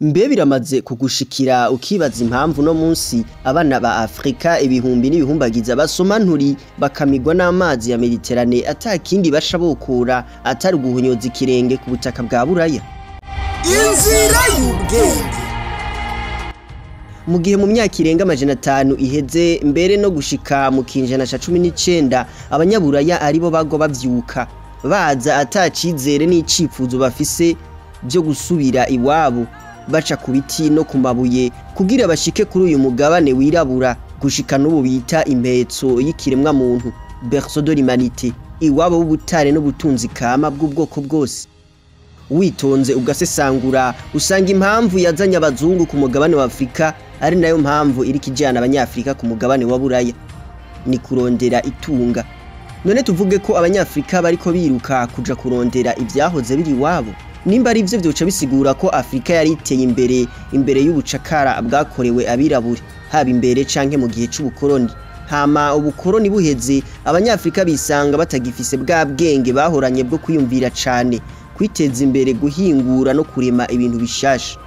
Mbe biramaze kugushikira ukibaza impamvu no munsi abana ba Afrika ibihumbi n'ibihumbagiza basoma nturi bakamigwa n'amazi ya Mediterane atakindi basha bokura atari guhunyoza ikirenge ku butaka bwa Buraya. Inzira y'ubwenge. Mu gihe mu myaka irenga 500 iheze mbere no gushika mu kinjana ca 19 abanyaburaya aribo bago bavyuka baza atacizere n'icifuzo bafise byo gusubira iwabo baca ku biti no ku mabuye kugira bashike kuri uyu mugabane wirabura gushika n'ubu bita impetso y'ikiremwa muntu berceau de l'humanité iwabo w'ubutare n'ubutunzi kama bw'ubwoko bwose. Witonze ugasesangura usanga impamvu yazanye abazungu ku mugabane wa Afrika ari nayo mpamvu iri kijana abanyafrika ku mugabane wa Buraya ni kurondera itunga. None tuvuge ko abanyafrika bariko biruka kuja kurondera ivyahoze biri wabo, nimba ari ivyo byoca bisigura ko Afrika yari iteye imbere y'ubucakara bwakorewe abirabure haba imbere canke mu gihe c'ubukoroni. Hama ubukoroni buheze abanyafrika bisanga batagifise bwa bwenge bahoranye bwo kwiyumvira cane kwiteza imbere guhingura no kurema ibintu bishasha.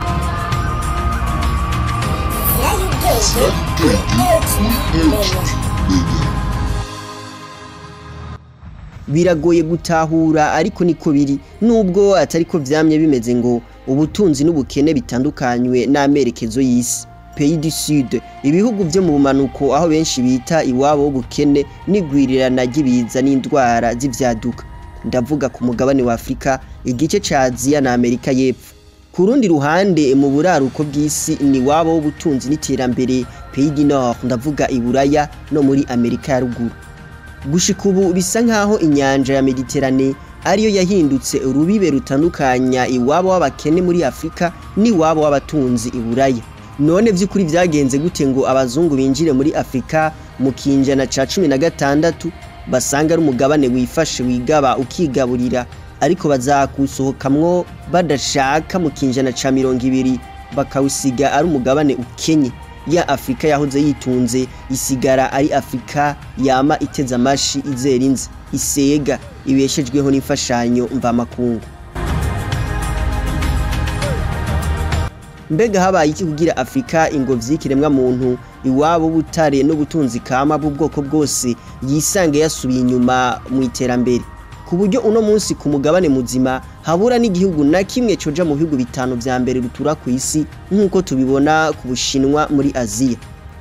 Biragoye gutahura ariko niko biri nubwo atariko vyamye bimeze ngo ubutunzi n'ubukene bitandukanywe n'amerekezo y'isi. Pays du Sud ibihugu vyo mu bumanuko aho benshi bita iwabo w'ubukene n'igwirirana ry'ibiza n'indwara z'ivyaduka. Ndavuga ku mugabane wa Afrika, igice ca Aziya na Amerika y'Epfo. Ku rundi ruhande mu buraruko bw'isi ni wabo w'ubutunzi n'iterambere Pays du Nord, ndavuga iburaya no muri Amerika ya ruguru. Gushika ubu bisa nkaho inyanja ya Mediterane ariyo yahindutse urubibe rutandukanya iwabo w'abakene muri Afrika ni wabo w'abatunzi iburaya. None vy'ukuri vyagenze gute ngo abazungu binjire muri Afrika mu kinjana ca 16 basanga ari umugabane wifashe wigaba ukigaburira ariko bazakusohokamwo badashaka mu kinjana ca 20 bakawusiga ari umugabane ukenye? Ya Afrika yahoze yitunze isigara ari Afrika yama iteza amashi izerinze isega ibeshejweho n'imfashanyo mva makungu. Mbega habaye iki kugira Afrika ingobyi kiremwa muntu iwabo butare n'ubutunzi kama bw'ubwoko bwose yisange yasubiye inyuma mu iterambere ku buryo uno munsi ku mugabane muzima habura n'igihugu na kimwe coja mu bihugu bitanu vya mbere rutura ku isi nk'uko tubibona ku Bushinwa muri Aziya?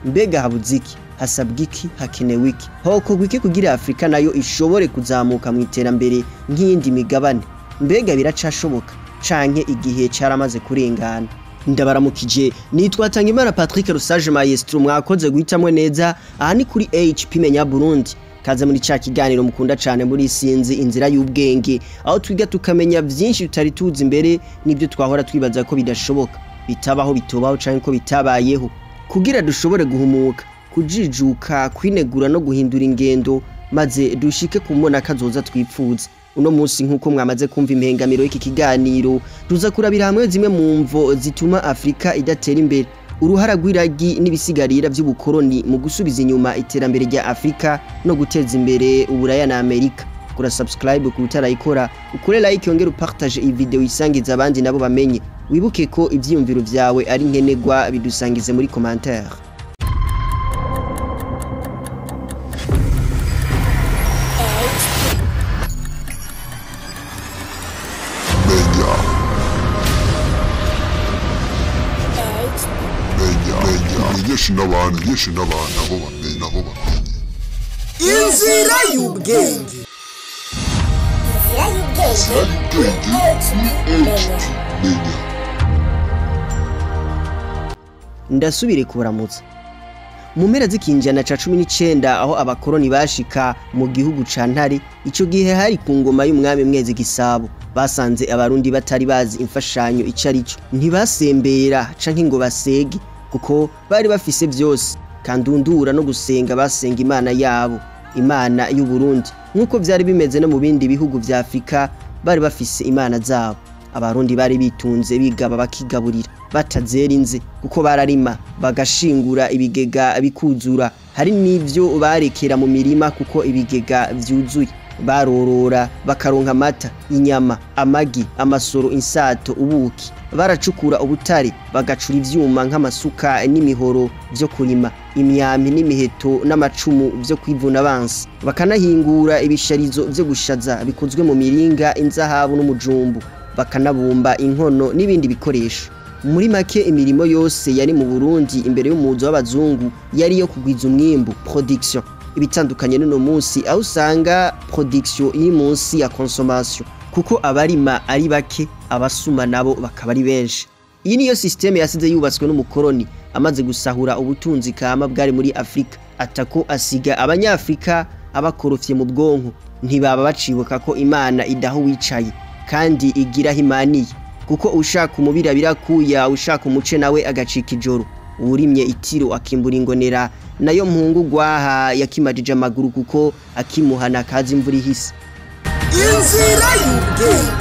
Mbega habuziki hasabwiki hakenewe iki hokorwa iki kugira Afrika nayo ishobore kuzamuka mu iterambere nk'iyindi migabane? Mbega biracashoboka canke igihe caramaze kurengana? Ndabaramukije, nitwa Tangimana Patrick Rusage Maestro, mwakoze guhitamwe neza aha ni kuri HP Menya Burundi. Kaze muri ca kiganiro mukunda cane muri Sinzi Inzira y'Ubwenge, aho twiga tukamenya vyinshi tutari tuzi imbere nibyo twahora twibaza ko bidashoboka, bitabaho, bitobaho canke ko bitabayeho, kugira dushobore guhumuka, kujijuka, kwinegura no guhindura ingendo maze dushike kumona kazoza twipfuza. Uno munsi nkuko mwamaze kumva impengamiro y'iki kiganiro tuza kurabira hamwe zimwe mu mvo zituma Afrika idatera imbere, uruhara rw'iragi n'ibisigarira by'ubukoroni mu gusubiza inyuma iterambere rya Afrika no guteza imbere uburaya na Amerika. Kura subscribe ku utarayikora, ukore like, yongera upartage iyi video isangiza abandi nabo bamenye. Wibuke ko ivyiyumviro vyawe ari nkenegwa, bidusangize muri commentaire. Yeshi n'abana bo bamenye. Inzira y'ubwenge. Ndasubire kuramutsa. Mu mpera z'ikinjana ca 19 aho abakoroni bashika mu gihugu ca Ntare, ico gihe hari ku ngoma y'umwami Mwezi Gisabo, basanze abarundi batari bazi imfashanyo icarico, ntibasembera canke ngo basege kuko bari bafise vyose, kandundura no gusenga basenga Imana yabo, Imana y'u Burundi. Nkuko vyari bimeze no mu bindi bihugu vya Afrika bari bafise imana zabo. Abarundi bari bitunze bigaba bakigaburira batazerinze kuko bararima bagashingura ibigega bikuzura, hari n'ivyo barekera mu mirima kuko ibigega vyuzuye. barorora bakaronka amata, inyama, amagi, amasoro, insato, ubuki. Baracukura ubutare bagacura ivyuma nk'amasuka n'imihoro vyo kurima, imyambi n'imiheto n'amacumu vyo kwivuna abansi. Bakanahingura ibisharizo vyo gushaza bikozwe mu miringa, inzahabu n'umujumbu. Bakanabumba inkono n'ibindi bikoresho. Muri make imirimo yose yari mu Burundi imbere y'umuzo w'abazungu yari yo kugwiza umwimbu, production. Ibitandukanye n'uno munsi aho usanga production iri munsi ya consommation, kuko abarima ari bake, abasuma nabo bakaba ari benshi. Iyi niyo systeme yasize yubatswe n'umukoroni amaze gusahura ubutunzi kama bwari muri Afrika, atako asiga abanyafrika abakorofye mu bwonko. Ntibaba bacibuka ko Imana idaho wicaye kandi igira himaniye, kuko ushaka umubira birakuya, ushaka umuce nawe agacika ijoro. Urimye itiro akimbura ingonera, nayo mpungu gwaha yakimajije amaguru kuko akimuhana kazi imvura ihise. Inzira y'ubwenge.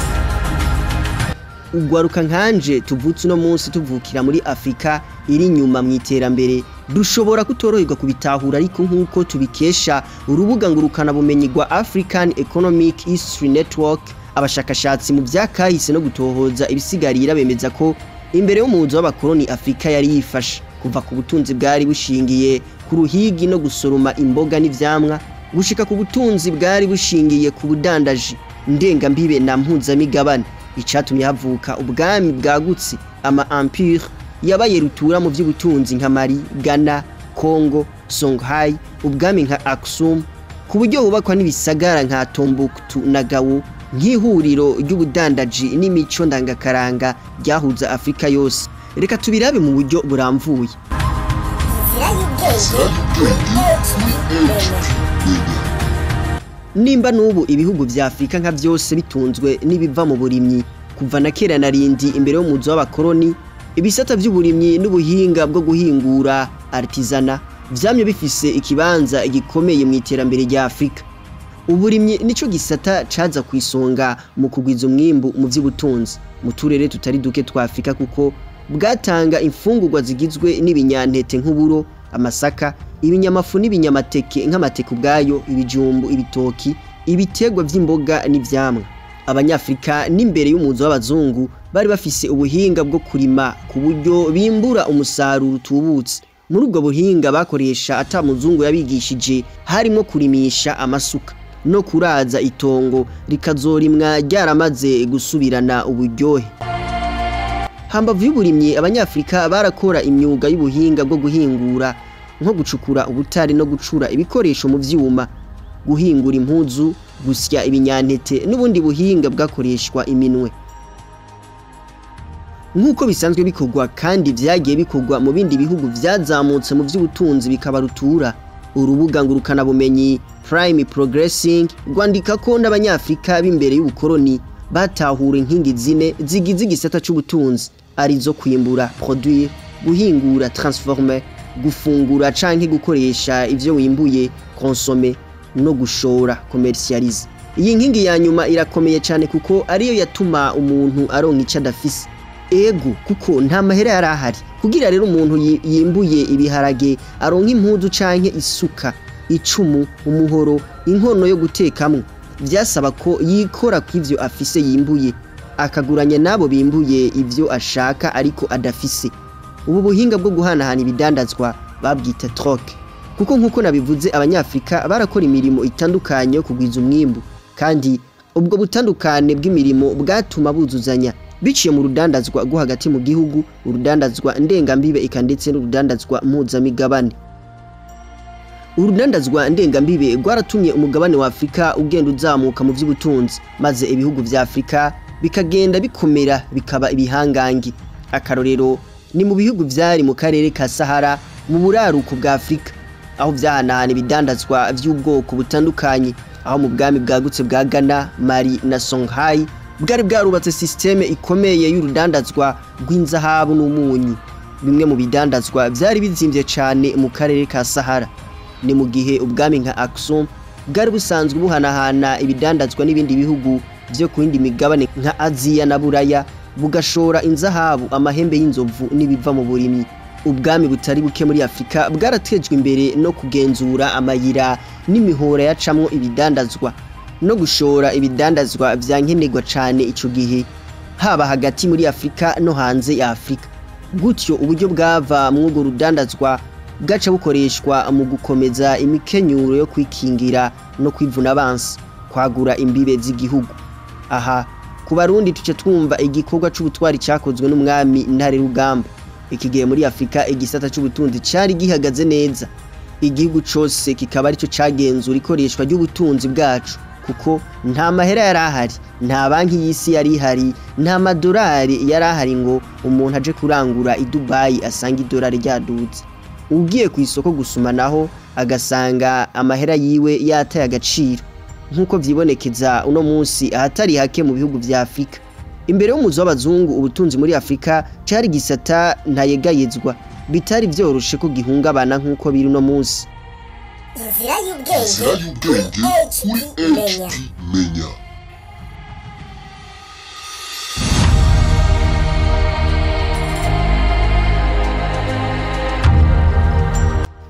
Ugwaruka nkanje tuvutse no munsi tuvukira muri Afrika iri nyuma mu iterambere, dushobora kutoroherwa kubitahura, ariko nkuko tubikesha urubuga ngurukana bumenyi rwa African Economic History Network, abashakashatsi mu byakahise no gutohoza ibisigarira bemeza ko imbere y'umuzo w'abakoroni Afrika yari yifashe kuva ku butunzi bwari bushingiye ku ruhigi no gusoroma imboga n'ivyamwa, gushika ku butunzi bwari bushingiye ku budandaji ndengambibe na mpuzamigabane. Icatumye havuka ubwami bwagutse, ama empire yabaye rutura mu by'ubutunzi nka Mali, Ghana, Congo, Songhai, ubwami nka Aksum, ku buryo hubakwa n'ibisagara nka Tombouctou na Gao nk'ihuriro ry'ubudandaji n'imico ndangakaranga ryahuza Afrika yose. Reka tubirabe mu buryo buramvuye. Nimba nubu ibihugu vya Afrika nka vyose bitunzwe nibiva mu burimyi kuva na kera narindi imbere y'umuzo w'abakoroni, ibisata by'uburimyi n'ubuhinga bwo guhingura artisana vyamye bifise ikibanza gikomeye mu iterambere rya Afrika. Uburimyi nico gisata caza kwisonga mu kugwiza umwimbu mu vy'ubutunzi mu turere tutari duke twa Afrika, kuko bwatanga imfungurwa zigizwe n'ibinyantete nk'uburo, amasaka, ibinyamafu n'ibinyamateke nk'amateke ubwayo, ibijumbu, ibitoki, ibitegwa vy'imboga n'ivyamwa. Abanyafrika n'imbere y'umuzo w'abazungu bari bafise ubuhinga bwo kurima ku buryo bimbura umusaruro utubutse. Muri ubwo buhinga bakoresha ata muzungu yabigishije harimo kurimisha amasuka no kuraza itongo rikazorimwa ryaramaze gusubirana uburyohe. Hambavu y'uburimyi, abanyafrika barakora imyuga y'ubuhinga bwo guhingura nko gucukura ubutare no gucura ibikoresho mu vyuma, guhingura impuzu, gusya ibinyantete n'ubundi buhinga bwakoreshwa iminwe. Nkuko bisanzwe bikorwa kandi vyagiye bikorwa mu bindi bihugu vyazamutse mu vy'ubutunzi bikabarutura, urubuga ngurukana bumenyi Prime Progressing rwandika ko n'abanyafrika b'imbere y'ubukoroni batahura inkingi zine zigize igisata c'ubutunzi, arizo kwimbura produire, guhingura transformer, gufungura canke gukoresha ivyo wimbuye consommer, no gushora commercialize. Iyi nkingi ya nyuma irakomeye cyane kuko ariyo yatuma umuntu aronka ico adafise. Ego kuko nta mahera yarahari, kugira rero umuntu yimbuye ibiharage aronka impuzu canke isuka, icumu, umuhoro, inkono yo gutekamwo, vyasaba ko yikora kw'ivyo afise yimbuye, akaguranya nabo bimbuye ivyo ashaka ariko adafise. Ubu buhinga bwo guhanahana ibidandazwa babwita troc, kuko nkuko nabivuze abanyafrika barakora imirimo itandukanye yo kugwiza umwimbu, kandi ubwo butandukane bw'imirimo bwatuma buzuzanya biciye mu rudandazwa rwo hagati mu gihugu, urudandazwa ndengambibe eka ndetse n'urudandazwa mpuzamigabane. Urudandazwa ndengambibe rwaratumye umugabane wa Afrika ugenda uzamuka mu vy'ubutunzi, maze ibihugu vya Afrika bikagenda bikomera bikaba ibihangangi. Akarorero ni mu bihugu vyari mu karere ka Sahara mu buraruko bwa Afrika, aho vyahanahana ibidandazwa vy'ubwoko butandukanye, aho mu bwami bwagutse bwa Ghana, Mali na Songhai bwari bwarubatse systeme ikomeye y'urudandazwa rw'inzahabu n'umunyu. Bimwe mu bidandazwa vyari bizimvye cane mu karere ka Sahara. Ni mu gihe ubwami nka Aksum bwari busanzwe buhanahana ibidandazwa n'ibindi bihugu vyo ku yindi migabane nka Aziya na Buraya, bugashora inzahabu, amahembe y'inzovu n'ibiva mu burimyi. Ubwami butari buke muri Afrika bwaratejwe imbere no kugenzura amayira n'imihora yacamwo ibidandazwa. no gushora ibidandazwa vyankenerwa cane ico gihe haba hagati muri Afrika no hanze ya Afrika. Gutyo uburyo bwava mw'urwo rudandazwa bwaca bukoreshwa mu gukomeza imikenyuro yo kwikingira no kwivuna abansi, kwagura imbibe z'igihugu. Aha ku Barundi tuce twumva igikorwa c'ubutwari cyakozwe n'umwami Ntare Rugamba. Iki gihe muri Afrika igisata c'ubutunzi cari gihagaze neza, igihugu cose kikaba arico cagenzura ikoreshwa ry'ubutunzi bwacu, kuko nta mahera yarahari, nta banki y'isi yari ihari, nta madolari yarahari ngo umuntu aje kurangura i Dubai asanga idolari ryaduze. Ugiye ku isoko gusuma naho agasanga amahera yiwe yataye agaciro, nkuko vyibonekeza uno munsi ahatari hake mu bihugu vya Afrika. Imbere y'umuzo w'abazungu ubutunzi muri Afrika cari gisata ntayegayezwa, bitari vyoroshe ko gihungabana nkuko biri uno munsi. Inzira y'ubwenge kuri HD Menya.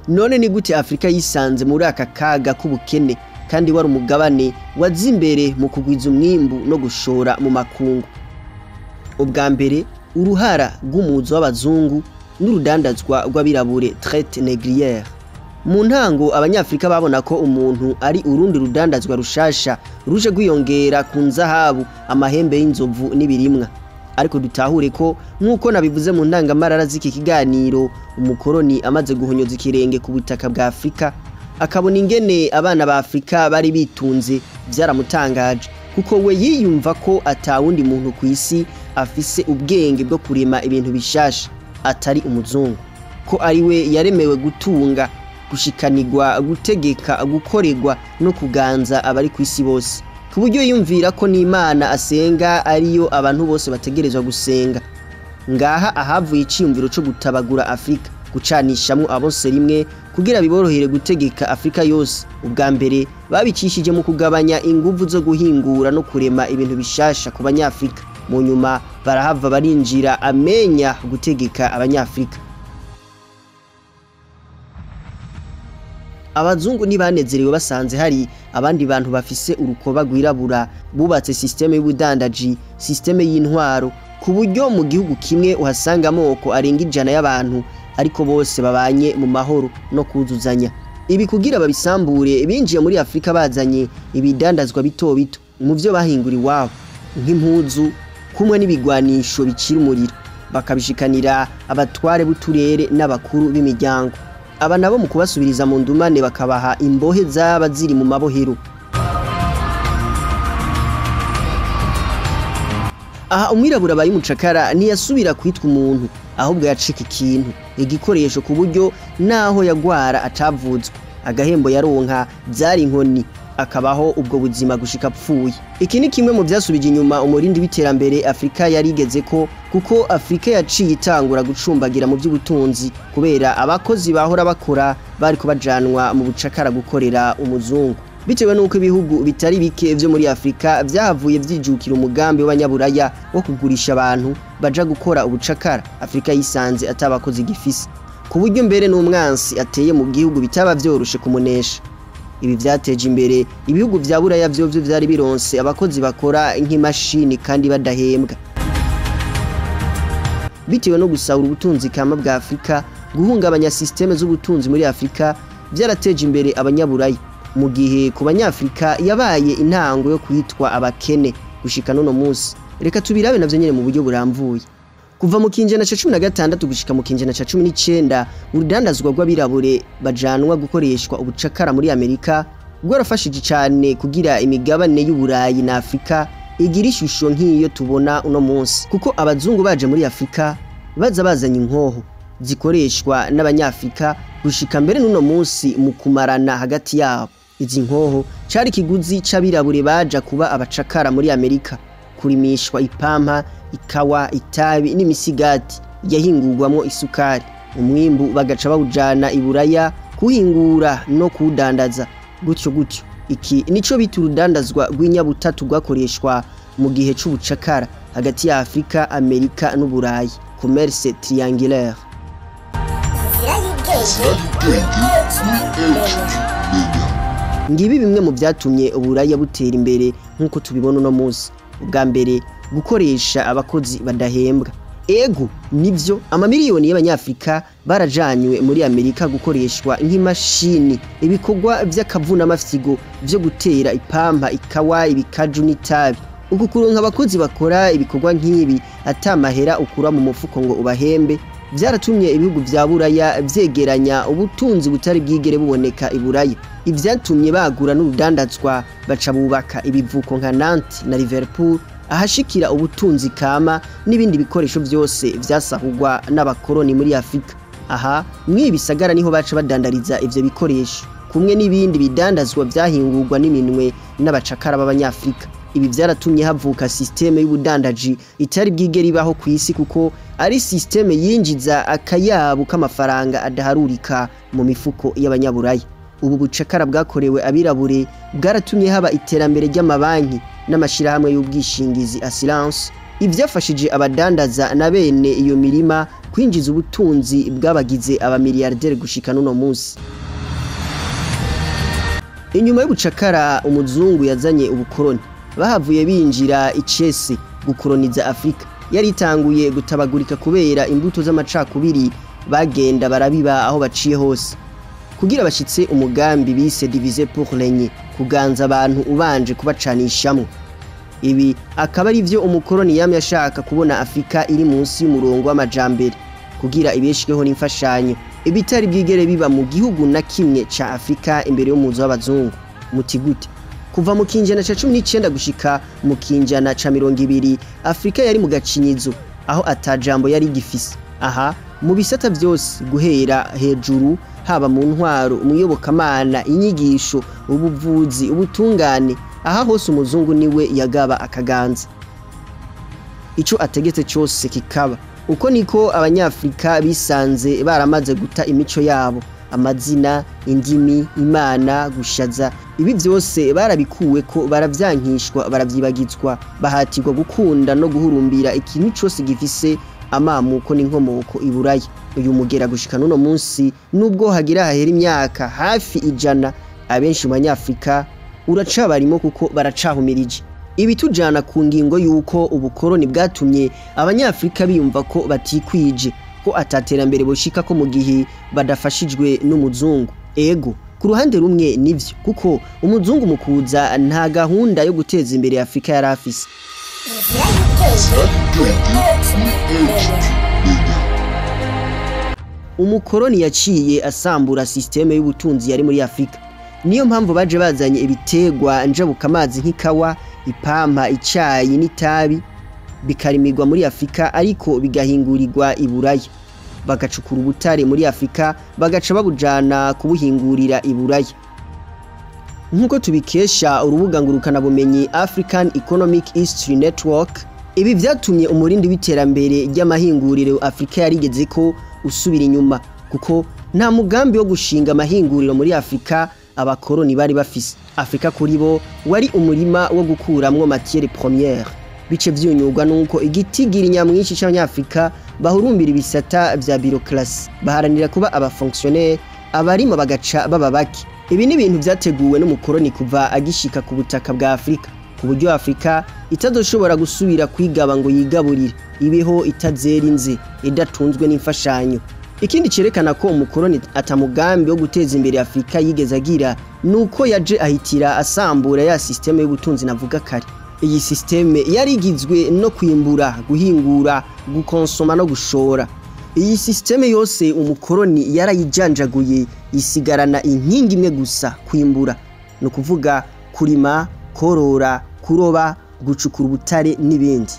None ni gute Afrika yisanze muri aka kaga k'ubukene kandi wari umugabane wazimbere mu kugwiza umwimbu no gushora mu makungu? Ubwa mbere uruhara rw'umuzo w'abazungu n'urudandazwa rw'abirabure traite négrière. Mu ntango abanyafrika babona ko umuntu ari urundi rudandazwa rushasha ruje gwiyongera ku nzahabu, amahembe y'inzovu n'ibirimwa. Ariko dutahure ko nkuko nabivuze mu ndangamarara z'iki kiganiro, umukoroni amaze guhonyoza ikirenge ku butaka bwa Afrika akabona ingene abana ba Afrika bari bitunze, byaramutangaje kuko we yiyumva ko atawundi muntu ku isi afise ubwenge bwo kurema ibintu bishasha atari umuzungu, ko ari we yaremewe gutunga, gushikanirwa, gutegeka, gukorerwa no kuganza abari ku isi bose, ku buryo yumvira ko n'Imana asenga ariyo abantu bose bategerezwa gusenga. Ngaha ahavuye iciyumviro cyo gutabagura Afrika, gucanishamwo abose rimwe kugira biborohere gutegeka Afrika yose. Ubwa mbere babicishije mu kugabanya inguvu zo guhingura no kurema ibintu bishasha ku banyafrika, mu nyuma barahava barinjira amenya gutegeka abanyafrika. Abazungu nibanezerewe basanze hari abandi bantu bafise urukoba gwirabura, bubatse systeme y'ubudandaji, systeme y'intwaro, ku buryo mu gihugu kimwe uhasanga amoko arenga 100 y'abantu ariko bose babanye mu mahoro no kuzuzanya. Ibi kugira babisambure binjiye muri Afrika bazanye ibidandazwa bito bito mu byo bahingura iwabo, nk'impuzu, kumwe n'ibigwanisho bicira umuriro, bakabishikanira abatware b'uturere n'abakuru b'imiryango. Aba nabo mu kubasubiriza mu ndumane bakabaha imbohe zaba ziri mu mabohero. Aha umwirabura bari mucakara ntiyasubira kwitwa umuntu, ahubwo yacika ikintu, igikoresho, ku buryo naho yagwara acavuzwa, agahembo yaronka byari inkoni, akabaho ubwo buzima gushika apfuye. Iki ni kimwe mu byasubije inyuma umurindi w'iterambere Afrika yarigeze ko, kuko Afrika yaciye itangura gucumbagira mu by'ubutunzi kubera abakozi bahora bakora bari kubajanwa mu bucakara gukorera umuzungu. Bitewe nuko ibihugu bitari bike vyo muri Afrika vyahavuye vyijukira umugambi w'abanyaburaya wo kugurisha abantu baja gukora ubucakara, Afrika yisanze atabakozi gifise, ku buryo mbere n'umwansi ateye mu gihugu bitaba vyoroshe kumunesha. Ibi vyateje imbere ibihugu vya buraya vyovyo vyari bironse abakozi bakora nk'imashini kandi badahembwa. Bitewe no gusahura ubutunzi kama bwa Afrika, guhungabanya systeme z'ubutunzi muri Afrika vyarateje imbere abanyaburaya, mu gihe ku banyafrika yabaye intango yo kwitwa abakene gushika none munsi. Reka tubirabe navyo nyene mu buryo buramvuye. Kuva mu kinjana ca 16 gushika mu kinjana ca 19, urudandazwa rw'abirabure bajanwa gukoreshwa ubucakara muri Amerika rwarafashije cyane kugira imigabane y'Uburayi na Afrika igira ishusho nk'iyo tubona uno munsi, kuko abazungu baje muri Afrika baza bazanye inkoho zikoreshwa n'abanyafrika gushika mbere n'uno munsi mu kumarana hagati yabo. Izi nkoho cari kiguzi c'abirabure baja kuba abacakara muri Amerika, kurimishwa ipampa, ikawa, itabi n'imisigati yahingurwamwo isukari. Umwimbu bagaca bawujana iburaya kuhingura no kudandaza, gutyo gutyo. Iki nico bita urudandazwa rw'inyabutatu rwakoreshwa mu gihe c'ubucakara hagati ya Afrika, Amerika n'Uburayi, commerce triangulaire. ngibi bimwe mu byatumye uburaya butera imbere nk'uko tubibona uno munsi. Ubwa mbere gukoresha abakozi badahembwa. Ego nivyo amamiliyoni y'abanyafrika barajanywe muri Amerika gukoreshwa nk'imashini ibikorwa by'akavuna mafyigo byo gutera ipampa, ikawa, ibikaju n'itabi. Uku kuronka abakozi bakora ibikorwa nk'ibi atamahera ukura mu mufuko ngo ubahembe byaratumye ibihugu vya Buraya vyegeranya ubutunzi butari bwigere buboneka i Buraya. Ivyatumye bagura n'urudandazwa baca bubaka ibivuko nka Nantes na Liverpool ahashikira ubutunzi kama n'ibindi bikoresho byose vyasahugwa n'abakoroni muri Afrika. Aha mwibisagara niho baca badandariza ivyo bikoresho kumwe n'ibindi bidandazwa vyahingurwa n'iminwe n'abacakara b'abanyafrika. Ibi byaratumye havuka systeme y'ubudandaji itari bwigere ibaho ku isi kuko ari systeme yinjiza akayabu k'amafaranga adaharurika mu mifuko y'abanyaburaya. Ubu bucakara bwakorewe abirabure bwaratumye haba iterambere ry'amabanki n'amashirahamwe y'ubwishingizi assurance. Ivyafashije abadandaza na bene iyo mirima kwinjiza ubutunzi bwabagize abamiliyarderi gushika n'uno munsi. Inyuma y'ubucakara umuzungu yazanye ubukoroni. Bahavuye binjira icese gukoroniza Afrika. Yari itanguye gutabagurika kubera imbuto z'amacakubiri bagenda barabiba aho baciye hose. Kugira bashitse umugambi bise diviser pour régner, kuganza abantu ubanje kubacanishamwe. Ibi akaba ari byo umukoroni yamye ashaka kubona Afrika iri munsi y'umurongo w'amajambere kugira ibeshweho n'imfashanyo ibitari bwigere biba mu gihugu na kimwe ca Afrika imbere y'umuzo w'abazungu. Mutigute kuva mu kinjana ca 19 gushika mu kinjana ca 20 Afrika yari mu gacinyizo aho atajambo yari gifise. Aha mu bisata byose guhera hejuru haba mu ntwaro, umuyobokamana, inyigisho, ubuvuzi, ubutungane, aha hose umuzungu niwe yagaba akaganza. Ico ategetse cyose kikaba. Uko niko abanyafrika bisanze baramaze guta imico yabo, amazina, indimi, imana, gushaza. Ibi byose barabikuwe ko baravyankishwa, baravyibagizwa, bahatirwa gukunda no guhurumbira ikintu cyose gifise amamuko n'inkomoko i Buraya. Uyu mugera gushika n'uno munsi nubwo hagira hahera imyaka hafi 100 abenshi mu banyafrika uracabarimo kuko baracahumirije. Ibi tujana ku ngingo yuko ubukoroni bwatumye abanyafrika biyumva ko batikwije, ko ataterambere boshika ko mu gihe badafashijwe n'umuzungu. Ego ku ruhande rumwe nivyo kuko umuzungu mukuza nta gahunda yo guteza imbere Afrika yari afise. Umukoroni yaciye asambura systeme y'ubutunzi yari muri Afrika. Niyo mpamvu baje bazanye ibitegwa njabuka amazi nk'ikawa, ipampa, icayi n'itabi bikarimirwa muri Afrika ariko bigahingurirwa i Buraya. Bagacukura ubutare muri Afrika bagaca babujana kubuhingurira i Buraya. Nkuko tubikesha urubuga ngurukana bumenyi African Economic History Network, ibi vyatumye umurindi w'iterambere ry'amahinguriro Afrika yarigeze ko usubira inyuma kuko nta mugambi wo gushinga amahinguriro muri Afrika abakoroni bari bafise. Afrika kuri bo wari umurima wo gukuramwo matière première. Bice vyunyurwa nuko igitigiri nyamwinshi c'abanyafrika bahurumbira ibisata vya bureaucratie, baharanira kuba abafonctionnaire, abarimo bagaca baba baki. Ibi ni ibintu vyateguwe n'umukoroni kuva agishika ku butaka bwa Afrika, ku buryo Afrika itazoshobora gusubira kwigaba ngo yigaburire, ibeho itazerinze, idatunzwe n'imfashanyo. Ikindi cerekana ko umukoroni atamugambi wo guteza imbere Afrika yigeze agira nuko yaje ahitira asambura ya systeme y'ubutunzi navuga kare. Iyi systeme yarigizwe no kwimbura, guhingura, gukonsoma no gushora. Iyi systeme yose umukoroni yarayijanjaguye isigarana inkingi imwe gusa, kwimbura. No kuvuga kurima, korora, kuroba, gucukura ubutare n'ibindi.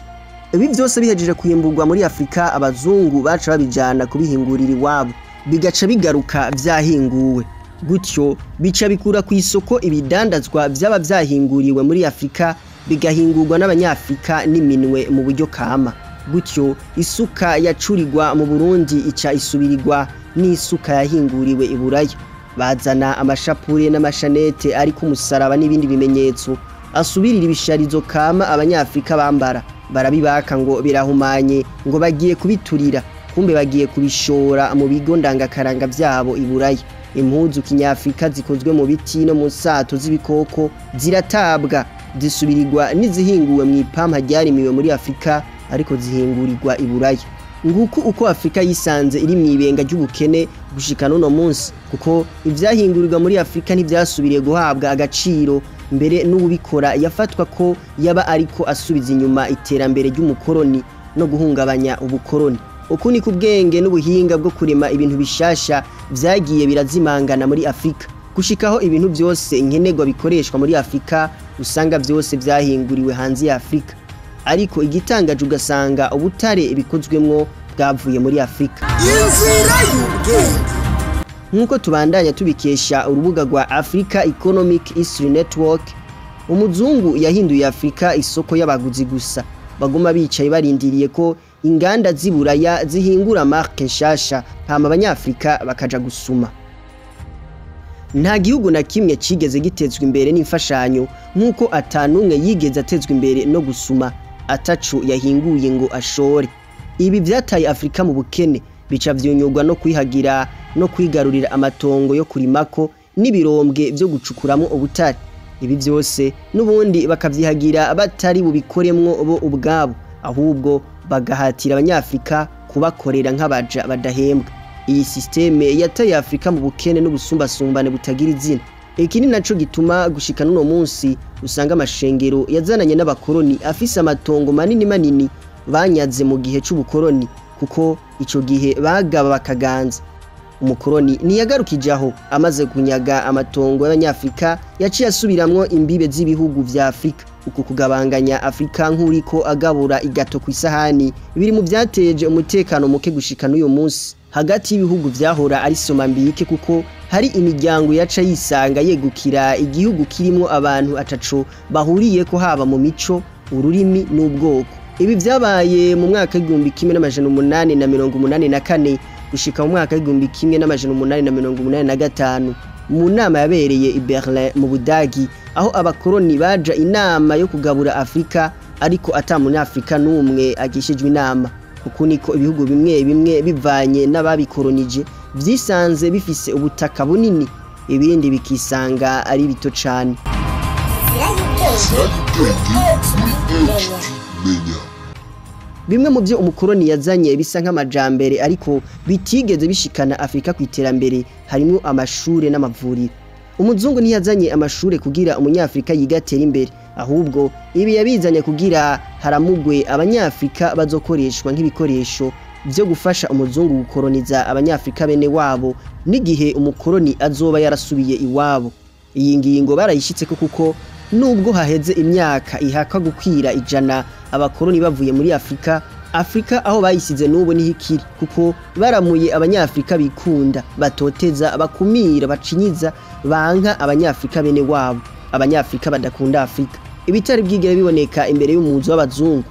Ibi byose bihejeje kuyimburwa muri Afrika, abazungu baca babijana kubihingurira iwabo, bigaca bigaruka vyahinguwe. Gutyo bica bikura ku isoko ibidandazwa byaba vyahinguriwe muri Afrika bigahingurwa n'abanyafrika n'iminwe mu buryo kama. Gutyo isuka yacurirwa mu Burundi ica isubirirwa n'isuka yahinguriwe i Buraya. Bazana amashapure n'amashanete ari ku musaraba n'ibindi bimenyetso asubirira ibisharizo kama abanyafrika bambara. Barabibaka ngo birahumanye, ngo bagiye kubiturira, kumbe bagiye kubishora mu bigo ndangakaranga byabo i Buraya. impuzu kinyafrika zikozwe mu biti no mu nsato z'ibikoko ziratabwa zisubirirwa n'izihinguwe mu ipampa ryarimiwe muri Afrika ariko zihingurirwa i Buraya. Nguko uko Afrika yisanze iri mu ibenga ry'ubukene gushika no munsi, kuko ivyahingurirwa muri Afrika ntivyasubiriye guhabwa agaciro, mbere n'ubikora yafatwa ko yaba ariko asubiza inyuma iterambere ry'umukoroni no guhungabanya ubukoroni. Uku ni kubwenge n'ubuhinga bwo kurema ibintu bishasha vyagiye birazimangana muri Afrika, gushikaho ibintu byose nkenerwa bikoreshwa muri Afrika usanga byose vyahinguriwe hanze ya Afrika. Ariko igitangaje ugasanga ubutare bikozwemwo bwavuye muri Afrika. Inzira y'ubwenge. Nkuko tubandanya tubikesha urubuga rwa Africa Economic History Network, umuzungu yahinduye Afrika isoko y'abaguzi gusa, baguma bicaye barindiriye ko inganda z'Iburaya zihingura marke nshasha hama abanyafrika bakaja gusuma. Nta gihugu na kimwe cigeze gitezwe imbere n'imfashanyo nkuko atanumwe yigeze atezwe imbere no gusuma atacu yahinguye ngo ashore. Ibi vyataye Afrika mu bukene, bica vyonyogwa no kwihagira no kwigarurira amatongo yo kurimako n'ibirombwe byo gucukuramo ubutare. Ibi byose nubundi bakavyihagira batari bubikoremwo bo ubwabo, ahubwo bagahatira abanyafrika kubakorera nk'abaja badahembwa. Iyi systeme yataye Afrika mu bukene n'ubusumbasumbane butagira izina. Iki ni naco gituma gushika no munsi usanga amashengero yazananye n'abakoroni afise amatongo manini manini banyaze mu gihe c'ubukoroni, kuko ico gihe bagaba bakaganza. Umukoroni niyagarukije aho amaze kunyaga amatongo y'abanyafrika, yaciye asubiramwo imbibe z'ibihugu vya Afrika. Uku kugabanganya Afrika nk'uriko agabura igato ku isahani biri mu vyateje umutekano muke gushika n'uyu munsi hagati y'ibihugu vyahora ari Somambike, kuko hari imiryango yaca yisanga yegukira igihugu kirimo abantu ataco bahuriye ko haba mu mico, ururimi n'ubwoko. Ibi vyabaye mu mwaka w'1884 gushika mu mwaka w'1885 mu nama yabereye i Berlin mu Budagi, aho abakoroni baja inama yo kugabura Afrika ariko ata munyafrika n'umwe agishijwe inama. Kuko niko ibihugu bimwe bimwe bivanye n'ababikoronije vyisanze bifise ubutaka bunini, ibindi bikisanga ari bito cane. Bimwe mu byo umukoroni yazanye bisa nk'amajambere ariko bitigeze bishikana Afrika ku iterambere harimo amashure n'amavuriro. Umuzungu ntiyazanye amashure kugira umunyafrika yigatera imbere, ahubwo ibi yabizanye kugira haramugwe abanyafrika bazokoreshwa nk'ibikoresho byo gufasha umuzungu gukoroniza abanyafrika bene wabo n'igihe umukoroni azoba yarasubiye iwabo. Iyi ngingo barayishitse kuko nubwo haheze imyaka ihaka gukwira 100 abakoroni bavuye muri Afrika aho bayisize n'ubu nihikiri, kuko baramuye abanyafrika bikunda, batoteza, bakumira, bacinyiza, banka abanyafrika bene wabo, abanyafrika badakunda Afrika. Ibitari bwigere biboneka imbere y'umuzi w'abazungu.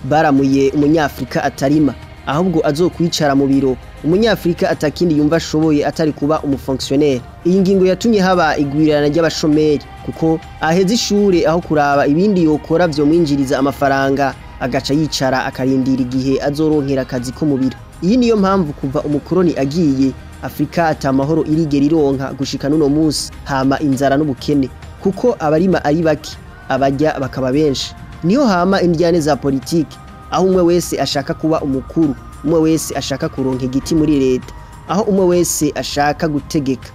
Baramuye umunyafrika atarima, ahubwo azokwicara mu biro, umunyafrika atakindi yumva ashoboye atari kuba umufonctionnaire. Iyi ngingo yatumye haba igwirirana ry'abashomeri, kuko aheze ishure aho kuraba ibindi yokora vyo mwinjiriza amafaranga, agaca yicara akarindira igihe azoronkera akazi ko mu biro. Iyi niyo mpamvu kuva umukoroni agiye Afrika atamahoro irigera ironka gushika n'uno munsi, hama inzara n'ubukene, kuko abarima ari baki, abajya bakaba benshi. Niho hama indyane za politiki, aho umwe wese ashaka kuba umukuru, umwe wese ashaka kuronka igiti muri leta, aho umwe wese ashaka gutegeka.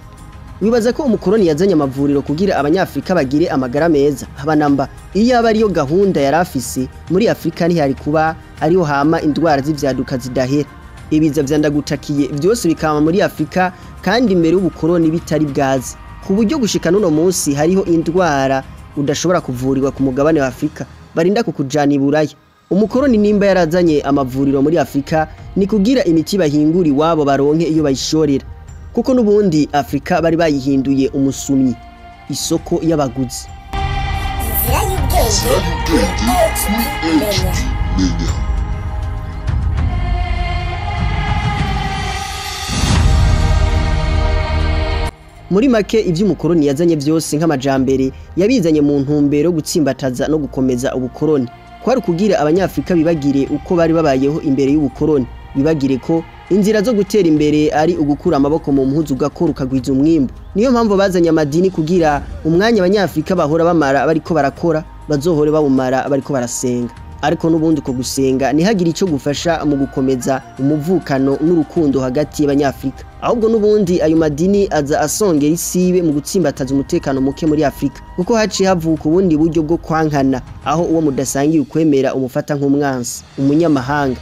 Wibaza ko umukoroni yazanye amavuriro kugira abanyafrika bagire amagara meza? Habanamba, iyo aba ariyo gahunda yarafise muri Afrika ntihari kuba ariho hama indwara z'ivyaduka zidahera. Ibiza vyandagutakiye byose bikama muri Afrika, kandi imbere y'ubukoroni bitari bwazi, ku buryo gushika n'uno munsi hariho indwara udashobora kuvurirwa ku mugabane wa Afrika, barinda kukujana i Buraya. Umukoroni nimba yarazanye amavuriro muri Afrika ni kugira imiti bahingura iwabo baronke iyo bayishorera, kuko nubundi Afrika bari bayihinduye umusumyi, isoko y'abaguzi. Muri make ivy'umukoroni yazanye vyose nk'amajambere yabizanye mu ntumbero gutsimbataza no gukomeza ubukoroni. Kwari kugira abanyafrika bibagire uko bari babayeho imbere y'ubukoroni, bibagire ko inzira zo gutera imbere ari ugukura amaboko mu mpuzu ugakora ukagwiza umwimbu. Niyo mpamvu bazanye amadini kugira umwanya abanyafrika bahora bamara bariko barakora bazohore bawumara bariko barasenga. Ariko n'ubundi ko gusenga ntihagire ico gufasha mu gukomeza umuvukano n'urukundo hagati y'abanyafrika. Ahubwo n'ubundi ayo madini aza asongera isibe mu gutsimbataza umutekano muke muri Afrika, kuko haciye havuka ubundi buryo bwo kwankana, aho uwo mudasangiye ukwemera umufata nk'umwansi, umunyamahanga.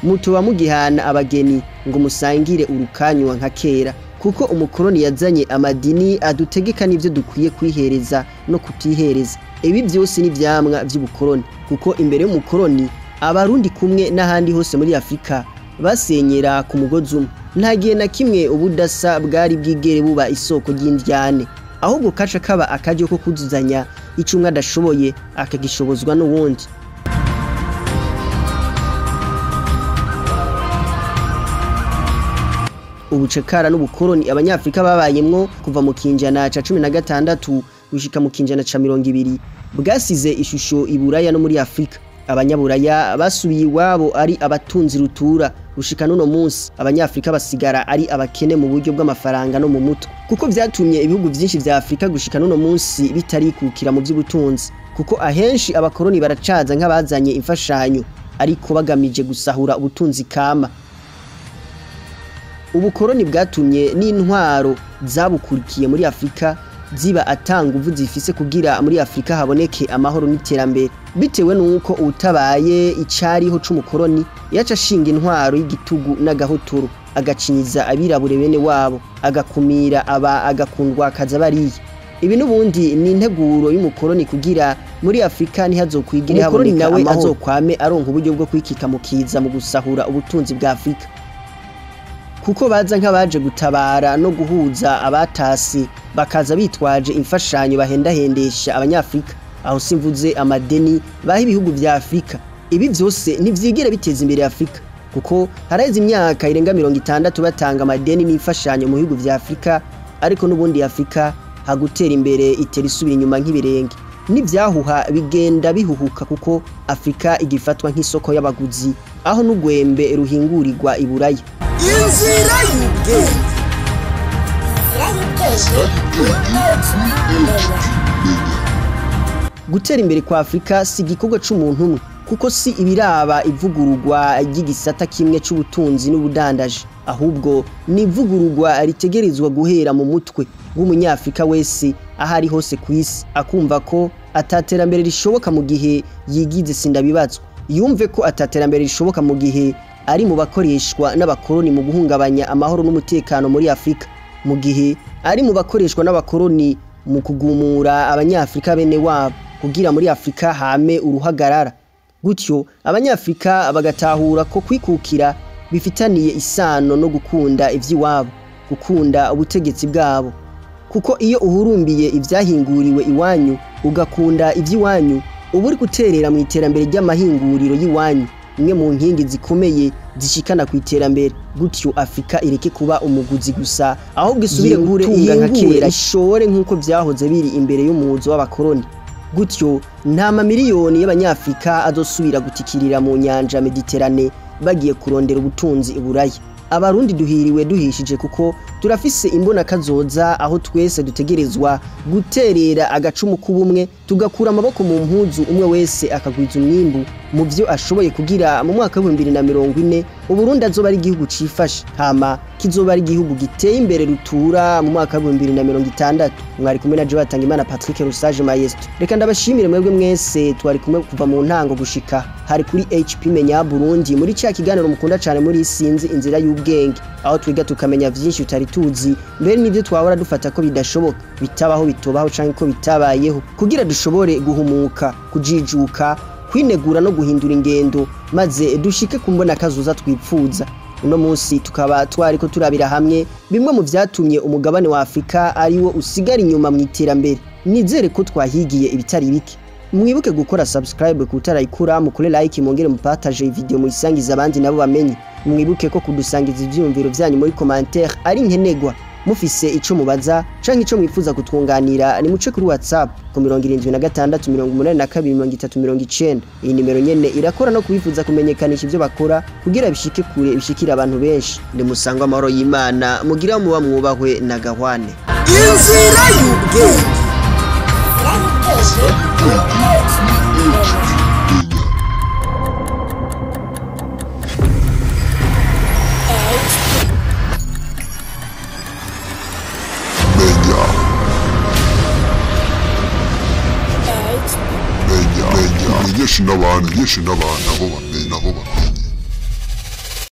Mutuba mugihana abageni ngo musangire urukanywa nka kera, kuko umukoroni yazanye amadini adutegeka n'ivyo dukwiye kwihereza no kutihereza. Ibi byose ni vyamwa vy'ubukoroni, kuko imbere y'umukoroni abarundi kumwe n'ahandi hose muri Afrika basenyera ku mugozi umwe. Nta gihe na kimwe ubudasa bwari bwigere buba isoko ry'indyane, ahubwo kaca kaba akaryo ko kuzuzanya ico umwe adashoboye akagishobozwa n'uwundi. Ubucakara n'ubukoroni abanyafrika babayemwo kuva mu kinjana ca 16 gushika mu kinjana ca 20 bwasize ishusho iburaya no muri Afrika. Abanyaburaya basubiye iwabo ari abatunzi rutura, gushika n'uno munsi abanyafrika basigara ari abakene mu buryo bw'amafaranga no mu mutwe, kuko vyatumye ibihugu vyinshi vya Afrika gushika n'uno munsi bitarikukira mu vy'ubutunzi, kuko ahenshi abakoroni baracaza nk'abazanye imfashanyo ariko bagamije gusahura ubutunzi kama. Ubukoroni bwatumye n'intwaro zabukurikiye muri Afrika ziba atanguvu zifise kugira muri Afrika haboneke amahoro n'iterambere, bitewe nuko utabaye icariho c'umukoroni yaca ashinga intwaro y'igitugu n'agahotoro, agacinyiza abirabure bene wabo, agakumira agakundwa kaza bariye. Ibi n'ubundi ni integuro y'umukoroni kugira muri Afrika ntihazokwigire haboneka nawe azokwame aronka uburyo bwo kwikika mu kiza mu gusahura ubutunzi bwa Afrika, kuko baza nk'abaje gutabara no guhuza abatasi bakaza bitwaje imfashanyo bahendahendesha abanyafrika, aho simvuze amadeni baha ibihugu vya Afrika. Ibi vyose ntivyigera biteza imbere Afrika, kuko haraheze imyaka irenga 60 batanga amadeni n'imfashanyo mu bihugu vya Afrika, ariko n'ubundi Afrika hagutera imbere itera isubira inyuma nk'ibirenge. N'ivyahuha bigenda bihuhuka, kuko Afrika igifatwa nk'isoko y'abaguzi, aho n'ugwembe ruhingurirwa iburaya. Inzira y'ubwenge. Gutera imbere kwa Afrika si igikorwa c'umuntu umwe, kuko si ibiraba ivugururwa ry'igisata kimwe c'ubutunzi n'ubudandaje, ahubwo ni ivugururwa ritegerezwa guhera mu mutwe w'umunyafrika wese ahari hose kw'isi, akumva ko ataterambere rishoboka mu gihe yigize sindabibazwa, yumve ko ataterambere rishoboka mu gihe ari mu bakoreshwa n'abakoroni mu guhungabanya amahoro n'umutekano muri Afrika, mu gihe ari mu bakoreshwa n'abakoroni mu kugumura abanyafrika bene wabo kugira muri Afrika hame uruhagarara. Gutyo abanyafrika bagatahura ko kwikukira bifitaniye isano no gukunda ivy'iwabo, gukunda ubutegetsi bwabo, kuko iyo uhurumbiye ivyahinguriwe iwanyu ugakunda ivy'iwanyu uba uri guterera mu iterambere ry'amahinguriro y'iwanyu, imwe mu nkingi zikomeye zishikana ku iterambere. Gutyo Afrika ireke kuba umuguzi gusa, ahubwo isubire gutunga nka kera, ishore nk'uko vyahoze biri imbere y'umuzo w'abakoroni. Gutyo nta mamiliyoni y'abanyafrika azosubira gutikirira mu nyanja Mediterane bagiye kurondera ubutunzi iburaya. Abarundi duhiriwe duhishije, kuko turafise imbona kazoza aho twese dutegerezwa guterera agacumu k'ubumwe, tugakura amaboko mu mpuzu, umwe wese akagwiza umwimbu mu vyo ashoboye, kugira mu mwaka wa 2040 Uburundi azoba ari igihugu cifashe, hama kizoba ari igihugu giteye imbere rutura mu mwaka wa 2060. Mwari kumwe na Joatangimana Patrick Rusage Maestro. Reka ndabashimire mwebwe mwese twari kumwe kuva mu ntango gushika hari kuri HP Menya Burundi, muri cya kiganiro mukunda cyane muri Sinzi Inzira y'Ubwenge, aho twiga tukamenya vyinshi utari tuzi, mbere n'ivyo twahora dufata ko bidashoboka, bitabaho, bitobaho canke ko bitabayeho, kugira dushobore guhumuka, kujijuka, kwinegura no guhindura ingendo, maze dushike kumbona kazuza twipfuza. Uno munsi tukaba twariko turabira hamwe bimwe mu vyatumye umugabane wa Afrika ariwo usigara inyuma mu iterambere. Nizere ko twahigiye ibitari bike. Mwibuke gukora subscribe kutarayikura, mukore like, mongere mupartage video muyisangiza abandi nabo bamenye. Mwibuke ko kudusangiza ivyumviro vyanyu muri commentaire ari nkenegwa, mufise ico mubaza canke ico mwifuza kutwunganira ni muce kuri WhatsApp ku 7682 iyi nimero nyene irakora no kubifuza kumenyekanisha ivyo bakora kugira bishike kure bishikira abantu benshi ndi musangwa amahoro y'Imana mugira muba mwubahwe na gahwane inzira y'ubwenge Menyesha n'abantu nabo bamenya